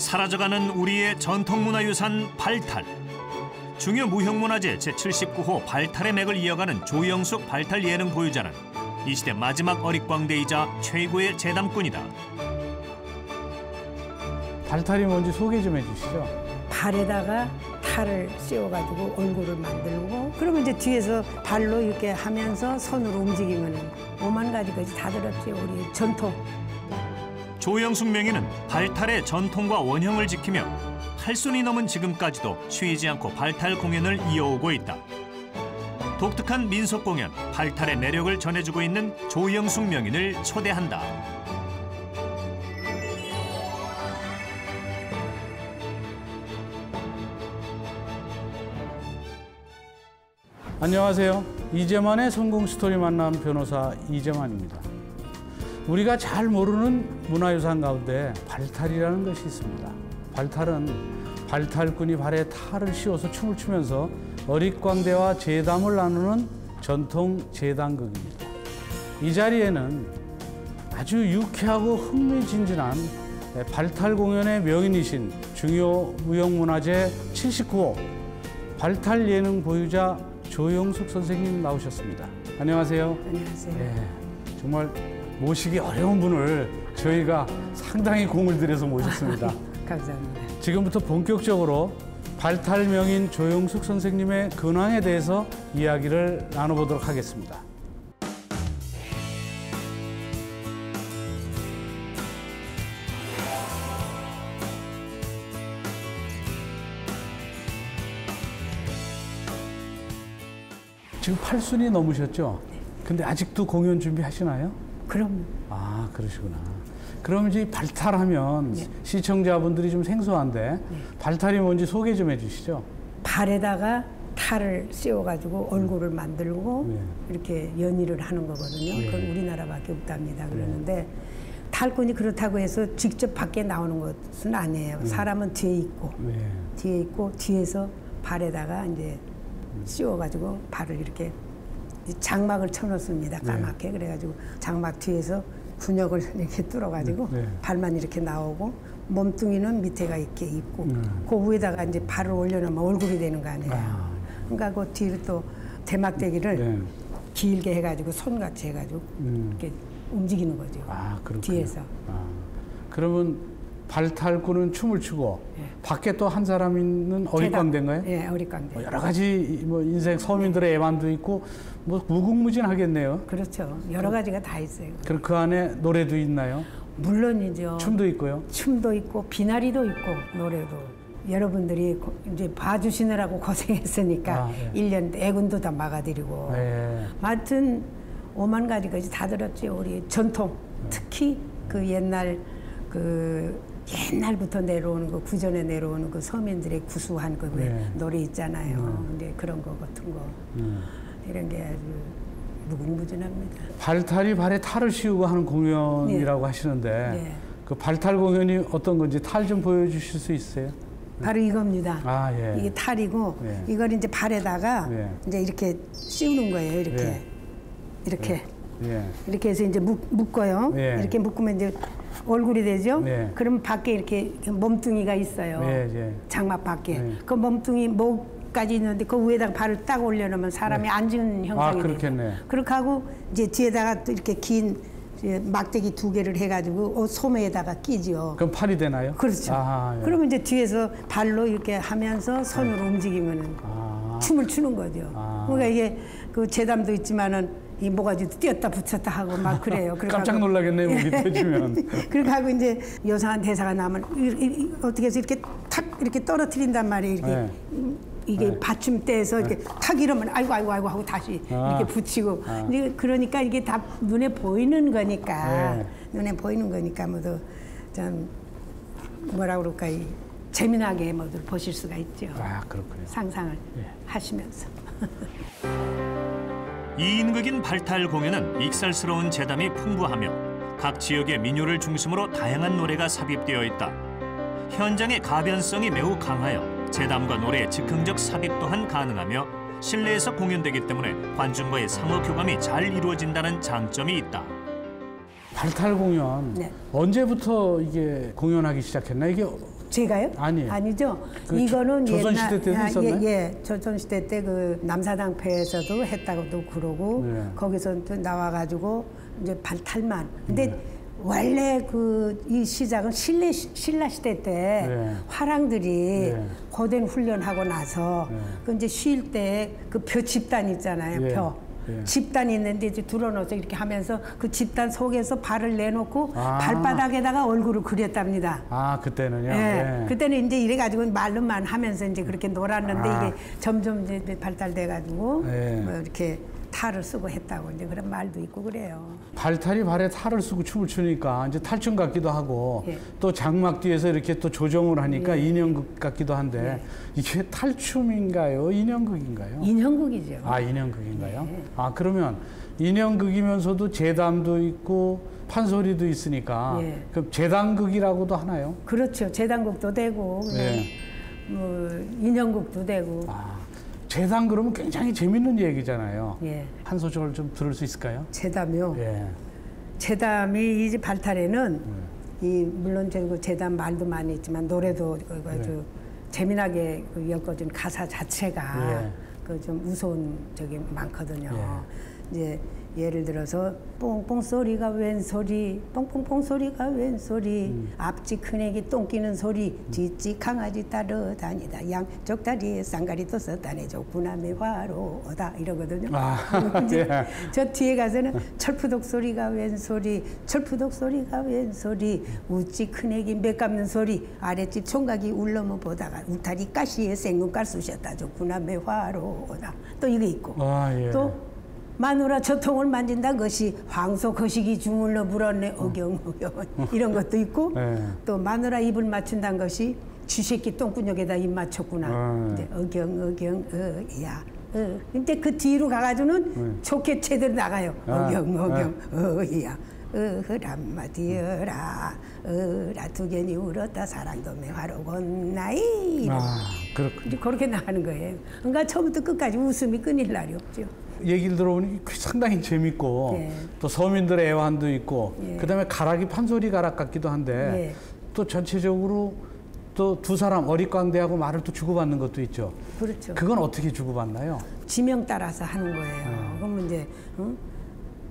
사라져가는 우리의 전통문화유산 발탈. 중요 무형문화재 제79호 발탈의 맥을 이어가는 조영숙 발탈 예능 보유자는 이 시대 마지막 어릿광대이자 최고의 재담꾼이다. 발탈이 뭔지 소개 좀 해주시죠. 발에다가 탈을 씌워가지고 얼굴을 만들고, 그러면 이제 뒤에서 발로 이렇게 하면서 손으로 움직이면 5만 가지까지 다 들었죠, 우리 전통. 조영숙 명인은 발탈의 전통과 원형을 지키며 8순이 넘은 지금까지도 쉬지 않고 발탈 공연을 이어오고 있다. 독특한 민속 공연, 발탈의 매력을 전해주고 있는 조영숙 명인을 초대한다. 안녕하세요. 이재만의 성공 스토리 만남 변호사 이재만입니다. 우리가 잘 모르는 문화유산 가운데 발탈이라는 것이 있습니다. 발탈은 발탈꾼이 발에 탈을 씌워서 춤을 추면서 어릿광대와 재담을 나누는 전통 재담극입니다. 이 자리에는 아주 유쾌하고 흥미진진한 발탈 공연의 명인이신 중요 무형문화재 79호 발탈 예능 보유자 조영숙 선생님 나오셨습니다. 안녕하세요. 안녕하세요. 네, 정말 모시기 어려운 분을 저희가 상당히 공을 들여서 모셨습니다. 감사합니다. 지금부터 본격적으로 발탈 명인 조영숙 선생님의 근황에 대해서 이야기를 나눠보도록 하겠습니다. 지금 8순이 넘으셨죠? 네. 근데 아직도 공연 준비하시나요? 그럼. 아, 그러시구나. 그럼 이제 발탈하면 네. 시청자분들이 좀 생소한데 네. 발탈이 뭔지 소개 좀 해주시죠. 발에다가 탈을 씌워가지고 얼굴을 만들고 네. 이렇게 연희를 하는 거거든요. 네. 그건 우리나라밖에 없답니다. 그러는데 탈꾼이 그렇다고 해서 직접 밖에 나오는 것은 아니에요. 사람은 뒤에 있고, 네. 뒤에 있고 뒤에서 발에다가 이제 씌워가지고 발을 이렇게 장막을 쳐놓습니다. 까맣게. 그래가지고 장막 뒤에서 군역을 이렇게 뚫어가지고 네. 발만 이렇게 나오고 몸뚱이는 밑에가 이렇게 있고 그 위에다가 이제 발을 올려놓으면 얼굴이 되는 거 아니에요. 아. 그러니까 그 뒤를 또 대막대기를 네. 길게 해가지고 손같이 해가지고 이렇게 움직이는 거죠. 아, 그렇군요. 뒤에서. 아, 그러면 발탈꾼은 춤을 추고 예. 밖에 또 한 사람은 어릿광대인가요? 예, 어릿광대. 여러 가지 뭐 인생 서민들의 애만도 있고 뭐 무궁무진하겠네요. 그렇죠. 여러 가지가 다 있어요. 그럼 그 안에 노래도 있나요? 물론이죠. 춤도 있고요. 춤도 있고 비나리도 있고 노래도. 여러분들이 이제 봐주시느라고 고생했으니까 아, 예. 1년 애군도 다 막아드리고. 네. 하여튼 5만 가지까지 다 들었죠. 우리 전통. 특히 그 옛날부터 내려오는 거, 구전에 내려오는 그 서민들의 구수한 그 네. 노래 있잖아요. 근데 그런 거 같은 거. 이런 게 아주 무궁무진합니다. 발탈이 발에 탈을 씌우고 하는 공연이라고 네. 하시는데 네. 그 발탈 공연이 어떤 건지 탈 좀 보여주실 수 있어요? 바로 이겁니다. 아, 예. 이게 탈이고 예. 이걸 이제 발에다가 예. 이제 이렇게 씌우는 거예요. 이렇게. 예. 이렇게. 예. 이렇게 해서 이제 묶어요. 예. 이렇게 묶으면 이제 얼굴이 되죠. 예. 그러면 밖에 이렇게 몸뚱이가 있어요. 예, 예. 장막 밖에. 예. 그 몸뚱이 목까지 있는데 그 위에다가 발을 딱 올려놓으면 사람이 앉은 형상이 돼요. 그렇겠네. 그렇게 하고 이제 뒤에다가 또 이렇게 긴 이제 막대기 2개를 해가지고 옷 소매에다가 끼죠. 그럼 팔이 되나요? 그렇죠. 아하, 예. 그러면 이제 뒤에서 발로 이렇게 하면서 손으로 움직이면은 춤을 추는 거죠. 그러니까 이게 그 재담도 있지만은 이 모가지도 띄었다 붙였다 하고 막 그래요. 깜짝 놀라겠네요, 밑에 주면. 그렇게 하고 이제 요상한 대사가 나면 어떻게 해서 이렇게 탁 이렇게 떨어뜨린단 말이에요. 이렇게 네. 이게 네. 받침대에서 이렇게 탁 이러면 아이고 하고 다시 이렇게 붙이고. 이제 그러니까 이게 다 눈에 보이는 거니까 네. 눈에 보이는 거니까 모두 좀 뭐라 그럴까 재미나게 모두 보실 수가 있죠. 아, 그렇군요. 상상을 예. 하시면서. 이인극인 발탈 공연은 익살스러운 재담이 풍부하며 각 지역의 민요를 중심으로 다양한 노래가 삽입되어 있다. 현장의 가변성이 매우 강하여 재담과 노래의 즉흥적 삽입 또한 가능하며 실내에서 공연되기 때문에 관중과의 상호 교감이 잘 이루어진다는 장점이 있다. 발탈 공연 네. 언제부터 이게 공연하기 시작했나? 이게 제가요? 아니에요. 아니죠. 그 이거는 조선시대 때도 있었나요? 예, 조선시대 때 그 남사당패에서도 했다고도 그러고 네. 거기서 또 나와가지고 이제 발탈만. 근데 원래 그 이 시작은 신라 시대 때 네. 화랑들이 네. 고된 훈련하고 나서 네. 그 이제 쉴 때 그 벼 집단 있잖아요. 예. 벼. 예. 집단이 있는데 이제 둘러넣어서 이렇게 하면서 그 집단 속에서 발을 내놓고 아. 발바닥에다가 얼굴을 그렸답니다. 아, 그때는요? 예. 네. 그때는 이제 이래가지고 말로만 하면서 이제 그렇게 놀았는데 아. 이게 점점 이제 발달돼가지고 네. 뭐 이렇게 탈을 쓰고 했다고 이제 그런 말도 있고 그래요. 발탈이 발에 탈을 쓰고 춤을 추니까 이제 탈춤 같기도 하고 예. 또 장막 뒤에서 이렇게 또 조정을 하니까 인형극 같기도 한데 이게 탈춤인가요? 인형극인가요? 인형극이죠. 아, 인형극인가요? 네. 아, 그러면 인형극이면서도 재담도 있고 판소리도 있으니까 예. 그럼 재담극이라고도 하나요? 그렇죠. 재단극도 되고 그냥 네. 뭐 인형극도 되고. 아, 재담 그러면 굉장히 재밌는 얘기잖아요. 예. 한 소절 좀 들을 수 있을까요? 재담이요. 예. 재담이 이 발탈에는 이 물론 그 재담 말도 많이 있지만 노래도 아주 재미나게 그 엮어준 가사 자체가 예. 그 좀 우스운 적이 많거든요. 예. 이제 예를 들어서 뽕뽕 소리가 웬 소리, 뽕뽕뽕 소리가 웬 소리, 앞집 큰애기 똥 끼는 소리, 뒷집 강아지 따라다니다 양쪽 다리에 쌍가리 또 썼다네 조구남의 화로다 이러거든요. 아, 이제 예. 저 뒤에 가서는 철푸덕 소리가 웬 소리, 철푸덕 소리가 웬 소리, 우찌 큰애기 매 감는 소리, 아랫집 총각이 울러머 보다가 울타리 가시에 생눈깔 쑤셨다 조구남의 화로다. 또 이거 있고 아, 예. 또 마누라 저통을 만진다 것이 황소 거시기 주물러 불었네 어경 이런 것도 있고 네. 또 마누라 입을 맞춘다는 것이 쥐새끼 똥구녕에다 입 맞췄구나. 이제 어경 어야 근데 그 뒤로 가가지고는 좋게 제대로 나가요. 어경 어야 어흐란마디어라 어라 두견이 울었다 사랑도 매화로건 나이 아, 그렇군요. 이제 그렇게 나가는 거예요. 그러니까 처음부터 끝까지 웃음이 끊일 날이 없죠. 얘기를 들어보니 상당히 재밌고 예. 또 서민들의 애환도 있고 예. 그다음에 가락이 판소리 가락 같기도 한데 예. 또 전체적으로 또 두 사람 어릿광대하고 말을 또 주고받는 것도 있죠. 그렇죠. 그건 어떻게 주고받나요? 지명 따라서 하는 거예요. 그러면 이제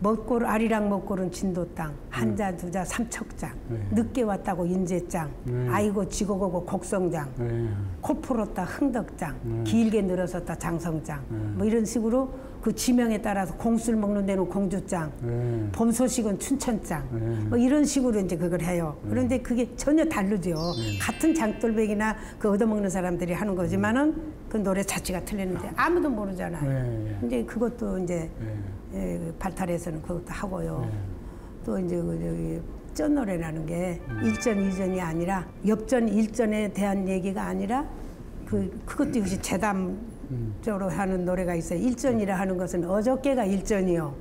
먹골 아리랑 먹골은 진도 땅, 한자 두자 삼척장, 늦게 왔다고 인제장, 아이고 지고고고 곡성장, 네. 코 풀었다 흥덕장, 길게 늘어섰다 장성장, 뭐 이런 식으로 그 지명에 따라서 공술 먹는 데는 공주장, 네. 봄 소식은 춘천장, 뭐 이런 식으로 이제 그걸 해요. 그런데 그게 전혀 다르죠. 같은 장돌배기나 그 얻어먹는 사람들이 하는 거지만은 그 노래 자체가 틀리는데 아무도 모르잖아요. 네. 이제 그것도 이제 네. 예, 그 발탈에서는 그것도 하고요. 또 이제 그 저기 쩐노래라는 게 일전 이전이 아니라 역전 일전에 대한 얘기가 아니라 그것도 역시 재담적으로 하는 노래가 있어요. 일전이라 하는 것은 어저께가 일전이요.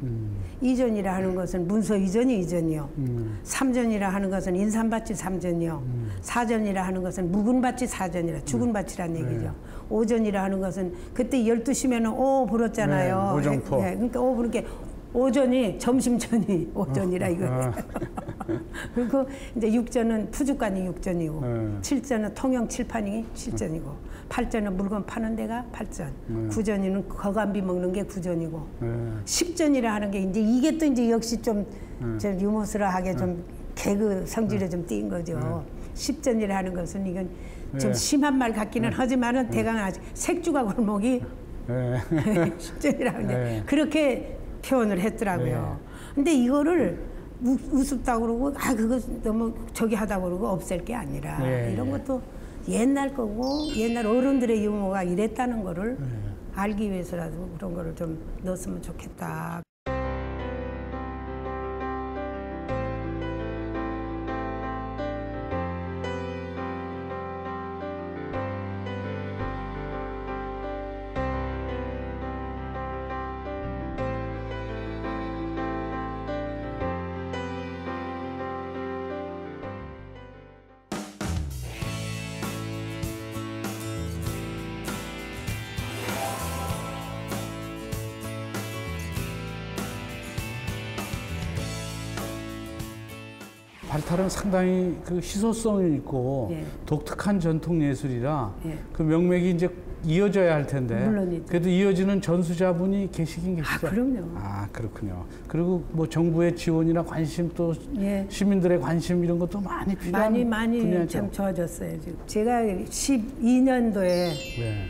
이전이라 하는 것은 문서 이전이 이전이요. 삼전이라 하는 것은 인삼밭이 삼전이요. 사전이라 하는 것은 묵은 밭이 사전이라 죽은 밭이란 얘기죠. 오전이라 하는 것은 그때 12시면은 오 불었잖아요. 네, 오정포. 예, 그러니까 오 부르게 오전이 점심전이 오전이라 이거예요. 그리고 이제 육전은 푸주간이 육전이고 칠전은 통영 칠판이 칠전이고 팔전은 물건 파는 데가 팔전, 구전이는 거감비 먹는 게 구전이고 십전이라 하는 게 이제 이게 또 이제 역시 좀 유머스러하게 좀 개그 성질에 좀 띈 거죠. 십전이라 하는 것은 이건 좀 심한 말 같기는 하지만은 대강 아주 색주가 골목이 십전이라 하는데 그렇게 표현을 했더라고요. 근데 이거를 우습다고 그러고 그거 너무 저기 하다고 그러고 없앨 게 아니라 이런 것도 옛날 거고 옛날 어른들의 유머가 이랬다는 거를 알기 위해서라도 그런 거를 좀 넣었으면 좋겠다. 발탈은 상당히 그 희소성이 있고 예. 독특한 전통 예술이라 예. 그 명맥이 이제 이어져야 할 텐데. 물론이죠. 그래도 이어지는 전수자분이 계시긴 아, 계시죠. 그럼요. 아, 그렇군요. 그리고 뭐 정부의 지원이나 관심 또 예. 시민들의 관심 이런 것도 많이 필요한 많이 분야죠. 참 좋아졌어요. 지금 제가 12년도에 네.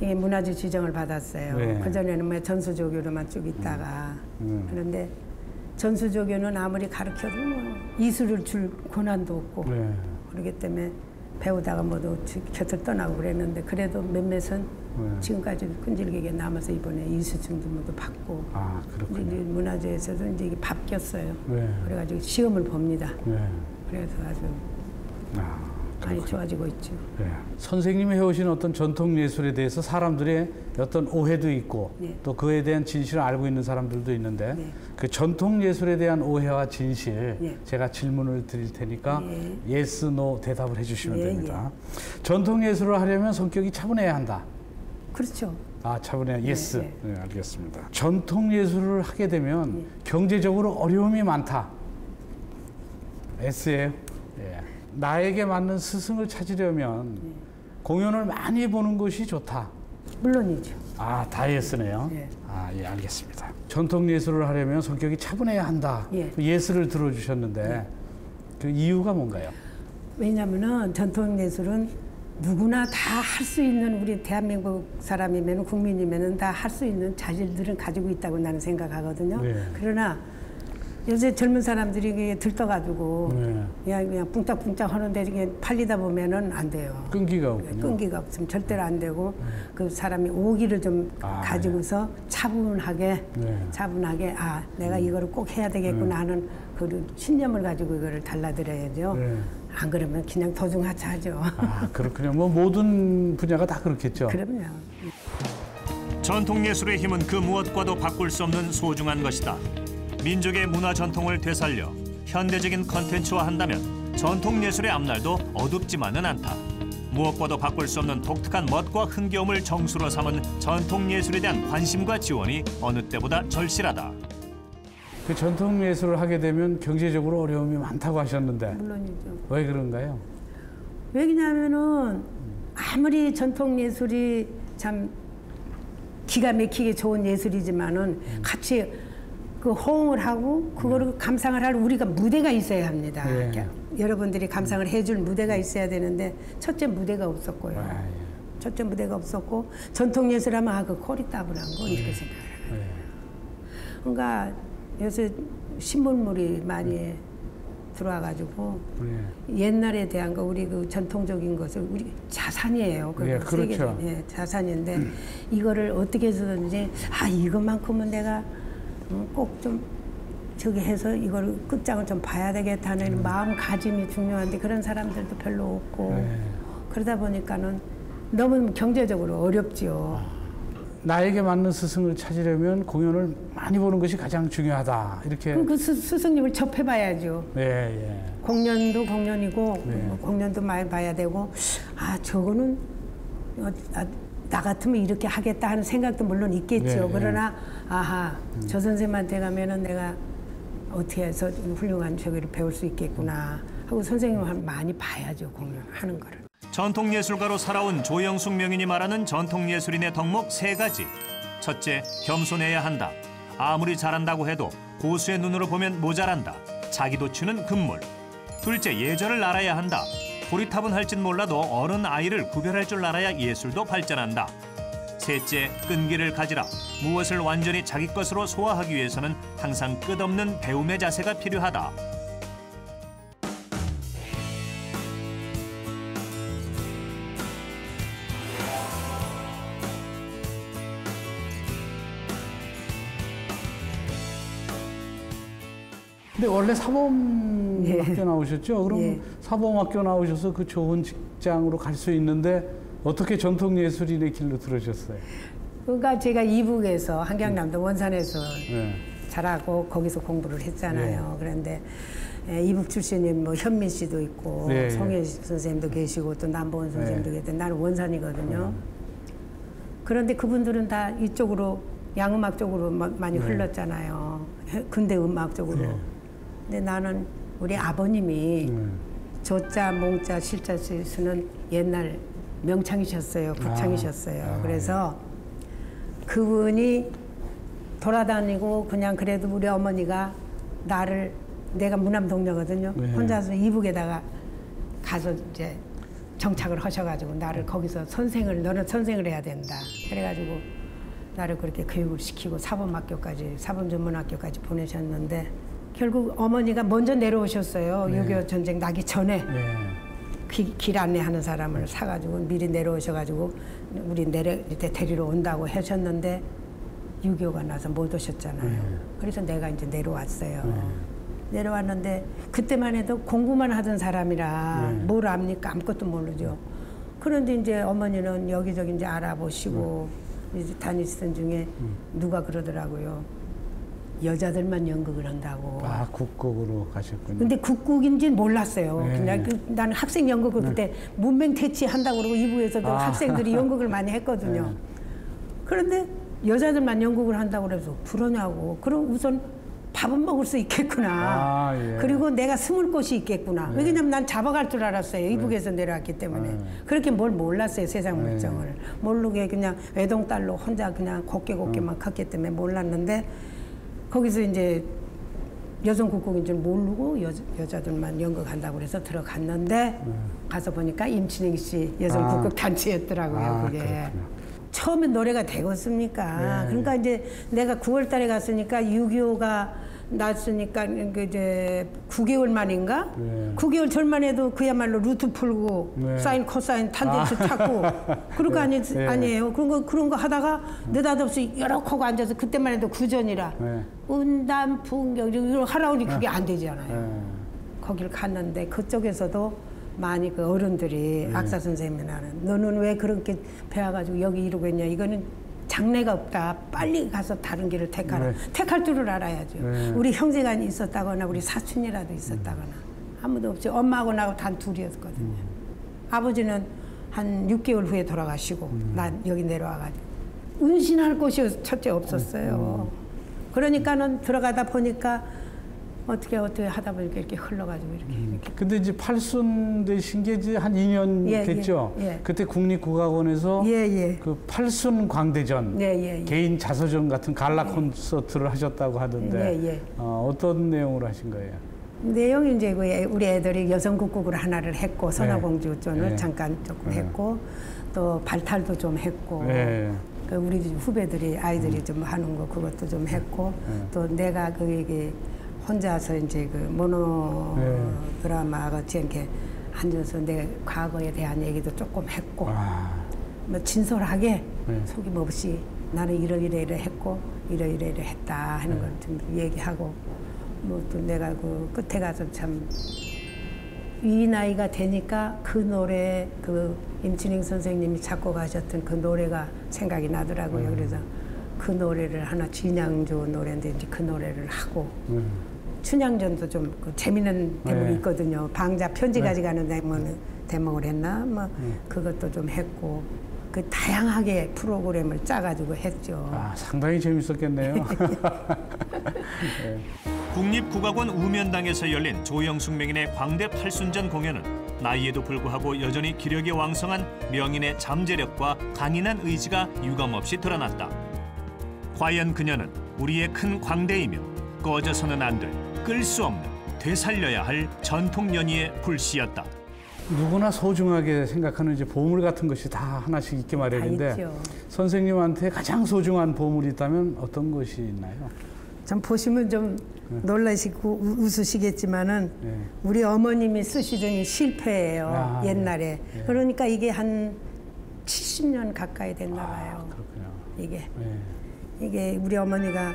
이 문화재 지정을 받았어요. 네. 그전에는 뭐 전수조교로만 쭉 있다가 그런데 전수조교는 아무리 가르쳐도 뭐 이수를 줄 권한도 없고 네. 그렇기 때문에 배우다가 모두 곁을 떠나고 그랬는데 그래도 몇몇은 지금까지 끈질기게 남아서 이번에 이수증도 모두 받고 아, 이제 그렇군요. 문화재에서도 이제 이게 바뀌었어요. 네. 그래가지고 시험을 봅니다. 네. 그래서 아주 아, 많이 좋아지고 있죠. 네. 선생님이 해오신 어떤 전통 예술에 대해서 사람들의 어떤 오해도 있고 네. 또 그에 대한 진실을 알고 있는 사람들도 있는데 네. 그 전통 예술에 대한 오해와 진실 네. 제가 질문을 드릴 테니까 yes, no 대답을 해주시면 예, 됩니다. 전통 예술을 하려면 성격이 차분해야 한다. 그렇죠. 아, 차분해야 yes. 네, 네, 알겠습니다. 전통 예술을 하게 되면 경제적으로 어려움이 많다. S예요. 예. 나에게 맞는 스승을 찾으려면 공연을 많이 보는 것이 좋다. 물론이죠. 아, 다 S네요. 예. 아, 예, 알겠습니다. 전통 예술을 하려면 성격이 차분해야 한다. 예. 예스를 들어주셨는데 그 이유가 뭔가요? 왜냐하면은 전통 예술은 누구나 다 할 수 있는 우리 대한민국 사람이면 국민이면 다 할 수 있는 자질들은 가지고 있다고 나는 생각하거든요. 네. 그러나 요새 젊은 사람들이 이게 들떠가지고 네. 그냥 뿡짝뿡짝 하는데 이게 팔리다 보면은 안 돼요. 끈기가 없군요. 끈기가 없으면 절대로 안 되고 그 사람이 오기를 좀 가지고서 차분하게 아 내가 이거를 꼭 해야 되겠구나 하는 그 신념을 가지고 이거를 달라들어야죠. 안 그러면 그냥 도중하차하죠. 아, 그렇군요. 뭐 모든 분야가 다 그렇겠죠. 그럼요. 전통 예술의 힘은 그 무엇과도 바꿀 수 없는 소중한 것이다. 민족의 문화 전통을 되살려 현대적인 컨텐츠화 한다면 전통 예술의 앞날도 어둡지만은 않다. 무엇과도 바꿀 수 없는 독특한 멋과 흥겨움을 정수로 삼은 전통 예술에 대한 관심과 지원이 어느 때보다 절실하다. 그 전통 예술을 하게 되면 경제적으로 어려움이 많다고 하셨는데 물론이죠. 왜 그런가요? 왜냐하면은 아무리 전통 예술이 참 기가 막히게 좋은 예술이지만은 같이 그 호응을 하고 그거를 감상을 할 우리가 무대가 있어야 합니다. 예. 여러분들이 감상을 해줄 무대가 있어야 되는데 첫째 무대가 없었고요. 아, 예. 첫째 무대가 없었고 전통 예술하면 아 그 콜이 따분한 거 이렇게 생각을 해요. 그러니까 요새 신문물이 많이 들어와가지고 옛날에 대한 거 우리 그 전통적인 것을 우리 자산이에요. 예, 그렇죠. 예, 자산인데 이거를 어떻게 해서든지 아 이것만큼은 내가 꼭 좀 저기 해서 이걸 끝장을 좀 봐야 되겠다는 마음가짐이 중요한데 그런 사람들도 별로 없고 그러다 보니까는 너무 경제적으로 어렵지요. 나에게 맞는 스승을 찾으려면 공연을 많이 보는 것이 가장 중요하다. 이렇게. 그럼 그 스승님을 접해봐야죠. 예. 공연도 공연이고 공연도 많이 봐야 되고 아 저거는 나 같으면 이렇게 하겠다 하는 생각도 물론 있겠죠. 그러나 아하 저 선생님한테 가면은 내가 어떻게 해서 훌륭한 저기를 배울 수 있겠구나 하고 선생님을 많이 봐야죠. 공연하는 거를. 전통예술가로 살아온 조영숙 명인이 말하는 전통예술인의 덕목 3가지. 첫째, 겸손해야 한다. 아무리 잘한다고 해도 고수의 눈으로 보면 모자란다. 자기도 추는 금물. 둘째, 예절을 알아야 한다. 고리타분할진 몰라도 어른 아이를 구별할 줄 알아야 예술도 발전한다. 셋째, 끈기를 가지라. 무엇을 완전히 자기 것으로 소화하기 위해서는 항상 끝없는 배움의 자세가 필요하다. 근데 원래 사범학교 나오셨죠? 그럼 사범학교 나오셔서 그 좋은 직장으로 갈 수 있는데 어떻게 전통예술인의 길로 들어오셨어요? 그러니까 제가 이북에서 한경남도 원산에서 자라고 거기서 공부를 했잖아요. 그런데 이북 출신인 뭐 현민 씨도 있고 송혜 선생님도 계시고 또 남보원 선생님도 계시고 나는 원산이거든요. 그런데 그분들은 다 이쪽으로 양음악 쪽으로 많이 흘렀잖아요. 근대 음악 쪽으로. 근데 나는 우리 아버님이 조자, 몽자, 실자 쓰는 옛날 명창이셨어요. 국창이셨어요. 그래서 그분이 돌아다니고 그냥 그래도 우리 어머니가 나를 내가 무남동녀거든요. 네. 혼자서 이북에다가 가서 이제 정착을 하셔가지고 나를 거기서 너는 선생을 해야 된다. 그래가지고 나를 그렇게 교육을 시키고 사범전문학교까지 보내셨는데 결국 어머니가 먼저 내려오셨어요. 네. 6.25 전쟁 나기 전에. 네. 길 안내하는 사람을 사가지고 미리 내려오셔가지고 우리 이때 데리러 온다고 하셨는데 6.25가 나서 못 오셨잖아요. 그래서 내가 이제 내려왔어요. 내려왔는데 그때만 해도 공부만 하던 사람이라 뭘 압니까? 아무것도 모르죠. 그런데 이제 어머니는 여기저기 이제 알아보시고 이제 다니시던 중에 누가 그러더라고요. 여자들만 연극을 한다고. 아, 국극으로 가셨군요. 근데 국극인지는 몰랐어요. 네. 그냥 나는 학생 연극을 그때 문맹퇴치 한다고 그러고 이부에서도 학생들이 연극을 많이 했거든요. 그런데 여자들만 연극을 한다고 그래서 그러냐고. 그럼 우선 밥은 먹을 수 있겠구나. 예. 그리고 내가 숨을 곳이 있겠구나. 왜냐면 난 잡아갈 줄 알았어요. 이북에서 내려왔기 때문에. 그렇게 뭘 몰랐어요. 세상 물정을. 모르게 그냥 외동딸로 혼자 그냥 곱게 컸기 때문에 몰랐는데 거기서 이제 여성국극인 줄 모르고 여자들만 연극한다고 그래서 들어갔는데 가서 보니까 임춘행 씨 여성국극 단체였더라고요. 그게. 그렇구나. 처음에 노래가 되겠습니까? 그러니까 이제 내가 9월 달에 갔으니까 6.25가 났으니까 그 이제 9개월 만인가? 9개월 전만 해도 그야말로 루트 풀고 사인, 코사인, 탄젠트 찾고 그런 거 아니에요. 그런 거 하다가 느닷없이 여러 코가 앉아서 그때만 해도 구전이라 운담, 풍경 이걸 하라오니 그게 안 되잖아요. 거기를 갔는데 그쪽에서도 많이 그 어른들이 악사 선생님이 나는 너는 왜 그렇게 배워가지고 여기 이러고 있냐. 이거는 장래가 없다. 빨리 가서 다른 길을 택하라. 택할 줄을 알아야죠. 우리 형제가 있었다거나 우리 사촌이라도 있었다거나 아무도 없죠. 엄마하고 나하고 단 둘이었거든요. 아버지는 한 6개월 후에 돌아가시고 난 여기 내려와가지고 운신할 곳이 첫째 없었어요. 그러니까는 들어가다 보니까 어떻게 하다 보니까 이렇게 흘러가지고 이렇게. 근데 이제 팔순 되신 게 이제 한 2년 됐죠. 그때 국립국악원에서 그 팔순 광대전 개인 자서전 같은 갈라 콘서트를 하셨다고 하던데 어떤 내용으로 하신 거예요? 내용이 이제 우리 애들이 여성국극을 하나를 했고 선화공주전을 잠깐 조금 했고 또 발탈도 좀 했고 그 우리 후배들이 아이들이 좀 하는 거 그것도 좀 했고 또 내가 그게 혼자서 이제 그 모노 드라마 같이 이렇게 앉아서 내 과거에 대한 얘기도 조금 했고 뭐 진솔하게 속임없이 나는 이래 했고 이래 했다 하는 걸 좀 얘기하고 뭐 또 내가 그 끝에 가서 참 이 나이가 되니까 그 노래 그 임춘행 선생님이 작곡하셨던 그 노래가 생각이 나더라고요. 그래서 그 노래를 하나 진양조 노래인데 이제 그 노래를 하고 춘향전도 좀 그 재미있는 대목이 있거든요. 방자 편지까지 가는 대목을 했나 뭐 그것도 좀 했고 그 다양하게 프로그램을 짜가지고 했죠. 아, 상당히 재밌었겠네요. 국립국악원 우면당에서 열린 조영숙 명인의 광대 팔순전 공연은 나이에도 불구하고 여전히 기력이 왕성한 명인의 잠재력과 강인한 의지가 유감없이 드러났다. 과연 그녀는 우리의 큰 광대이며 꺼져서는 안 될, 끌 수 없는, 되살려야 할 전통 연희의 불씨였다. 누구나 소중하게 생각하는 이제 보물 같은 것이 다 하나씩 있게 마련인데 선생님한테 가장 소중한 보물이 있다면 어떤 것이 있나요? 좀 보시면 좀 놀라시고 웃으시겠지만은 우리 어머님이 쓰시던 이 실패예요. 옛날에. 그러니까 이게 한 70년 가까이 됐나 봐요. 그렇군요. 이게 우리 어머니가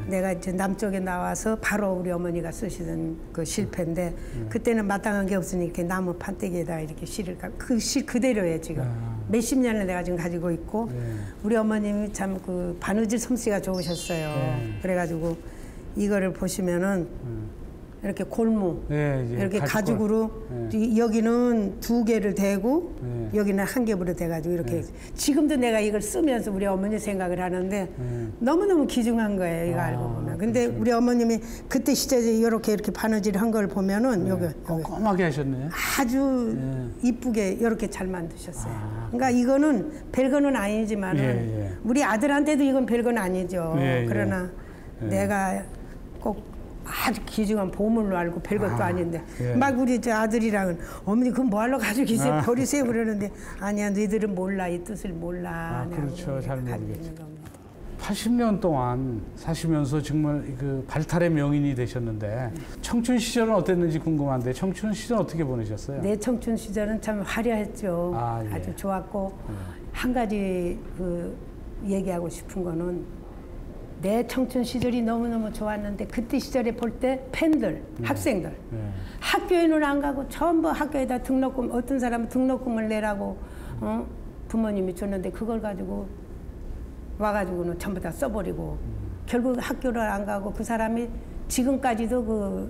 내가 이제 남쪽에 나와서 바로 우리 어머니가 쓰시던 그 실패인데 그때는 마땅한 게 없으니 이렇게 나무 판때기에다 이렇게 실을 그 실 그대로예요 지금. 몇십 년을 내가 지금 가지고 있고 우리 어머님이 참 그 바느질 솜씨가 좋으셨어요. 그래가지고 이거를 보시면은 이렇게 골무 예, 이렇게 가죽으로 여기는 2개를 대고 여기는 1겹으로 돼가지고 이렇게 지금도 내가 이걸 쓰면서 우리 어머니 생각을 하는데 너무너무 귀중한 거예요. 이거 알고 보면. 근데 우리 어머님이 그때 시절에 이렇게 바느질 한 걸 보면은 여기 꼼꼼하게 하셨네. 아주 이쁘게 이렇게 잘 만드셨어요. 그러니까 이거는 별거는 아니지만은 우리 아들한테도 이건 별건 아니죠. 그러나 내가 꼭 아주 귀중한 보물로 알고 별것도 아닌데 막 우리 저 아들이랑은 어머니 그건 뭐 하러 가지고 계세요? 버리세요 그러는데 아니야 너희들은 몰라 이 뜻을 몰라. 그렇죠. 잘 모르겠죠. 80년 동안 사시면서 정말 그 발탈의 명인이 되셨는데 청춘 시절은 어땠는지 궁금한데 청춘 시절 어떻게 보내셨어요? 내 청춘 시절은 참 화려했죠. 아주 좋았고 한 가지 얘기하고 싶은 거는 내 청춘 시절이 너무너무 좋았는데 그때 시절에 볼 때 팬들, 학생들 학교에는 안 가고 전부 학교에다 등록금 어떤 사람은 등록금을 내라고 부모님이 줬는데 그걸 가지고 와가지고는 전부 다 써버리고 결국 학교를 안 가고 그 사람이 지금까지도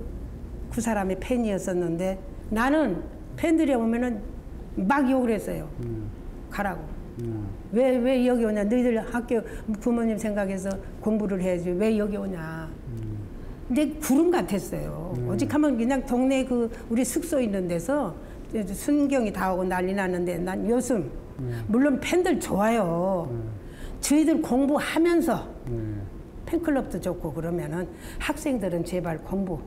그 사람의 팬이었었는데 나는 팬들이 오면은 막 욕을 했어요. 가라고. 왜 여기 오냐? 너희들 학교 부모님 생각해서 공부를 해야지 왜 여기 오냐? 근데 구름 같았어요. 오직하면 그냥 동네 우리 숙소 있는 데서 순경이 다 오고 난리 났는데 난 요즘 물론 팬들 좋아요. 저희들 공부하면서 팬클럽도 좋고 그러면은 학생들은 제발 공부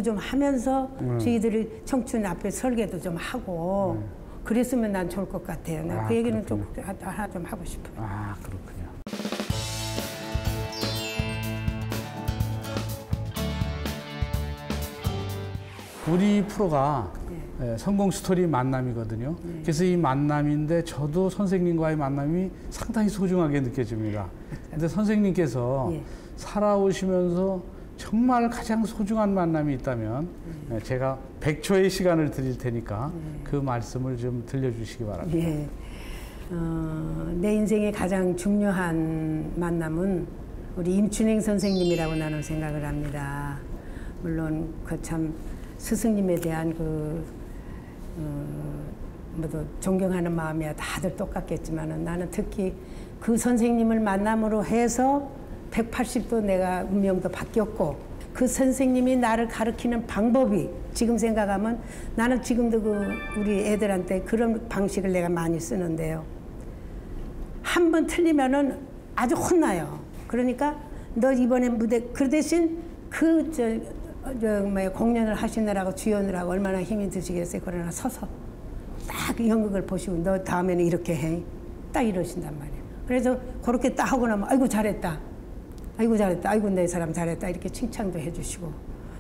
좀 하면서 저희들이 청춘 앞에 설계도 좀 하고 그랬으면 난 좋을 것 같아요. 그 얘기는 좀 하나 좀 하고 싶어요. 그렇군요. 우리 프로가 성공 스토리 만남이거든요. 그래서 이 만남인데 저도 선생님과의 만남이 상당히 소중하게 느껴집니다. 근데 선생님께서 살아오시면서 정말 가장 소중한 만남이 있다면 제가 100초의 시간을 드릴 테니까 그 말씀을 좀 들려주시기 바랍니다. 내 인생의 가장 중요한 만남은 우리 임춘행 선생님이라고 나는 생각을 합니다. 물론 참 스승님에 대한 모두 존경하는 마음이야 다들 똑같겠지만 나는 특히 그 선생님을 만남으로 해서 180도 내가 운명도 바뀌었고 그 선생님이 나를 가르치는 방법이 지금 생각하면 나는 지금도 우리 애들한테 그런 방식을 내가 많이 쓰는데요. 한 번 틀리면은 아주 혼나요. 그러니까 너 이번에 무대 그 대신 공연을 하시느라고 주연을 하고 얼마나 힘이 드시겠어요. 그러나 서서 딱 연극을 보시고 너 다음에는 이렇게 해. 딱 이러신단 말이에요. 그래서 그렇게 딱 하고 나면 아이고 잘했다. 아이고 잘했다. 아이고 내 사람 잘했다. 이렇게 칭찬도 해주시고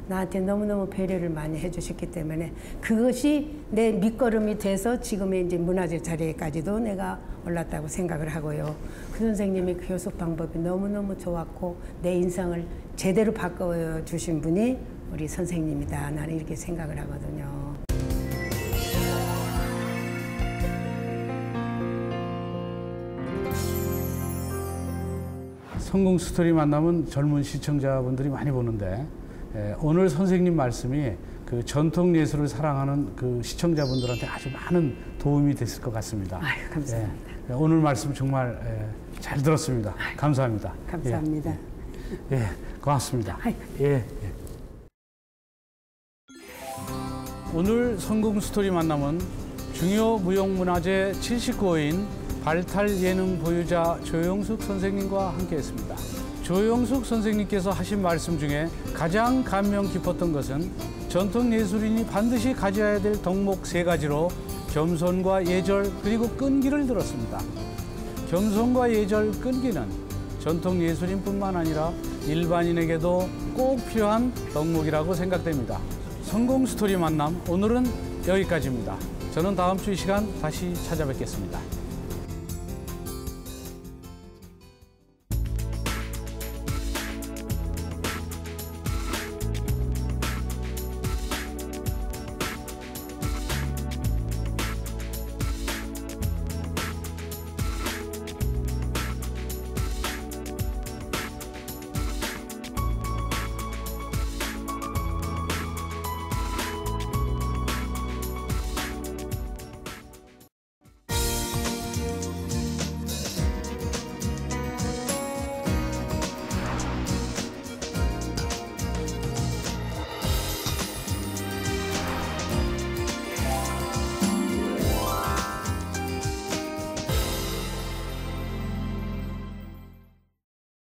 나한테 너무너무 배려를 많이 해주셨기 때문에 그것이 내 밑거름이 돼서 지금의 이제 문화재 자리에까지도 내가 올랐다고 생각을 하고요. 그 선생님의 교수 방법이 너무너무 좋았고 내 인생을 제대로 바꿔주신 분이 우리 선생님이다. 나는 이렇게 생각을 하거든요. 성공 스토리 만나면 젊은 시청자분들이 많이 보는데 오늘 선생님 말씀이 그 전통 예술을 사랑하는 그 시청자분들한테 아주 많은 도움이 됐을 것 같습니다. 아유, 감사합니다. 오늘 말씀 정말 잘 들었습니다. 감사합니다. 감사합니다. 고맙습니다. 오늘 성공 스토리 만남은 중요 무형문화재 79호인 발탈 예능 보유자 조영숙 선생님과 함께했습니다. 조영숙 선생님께서 하신 말씀 중에 가장 감명 깊었던 것은 전통 예술인이 반드시 가져야 될 덕목 3가지로 겸손과 예절 그리고 끈기를 들었습니다. 겸손과 예절, 끈기는 전통 예술인뿐만 아니라 일반인에게도 꼭 필요한 덕목이라고 생각됩니다. 성공 스토리 만남 오늘은 여기까지입니다. 저는 다음 주 이 시간 다시 찾아뵙겠습니다.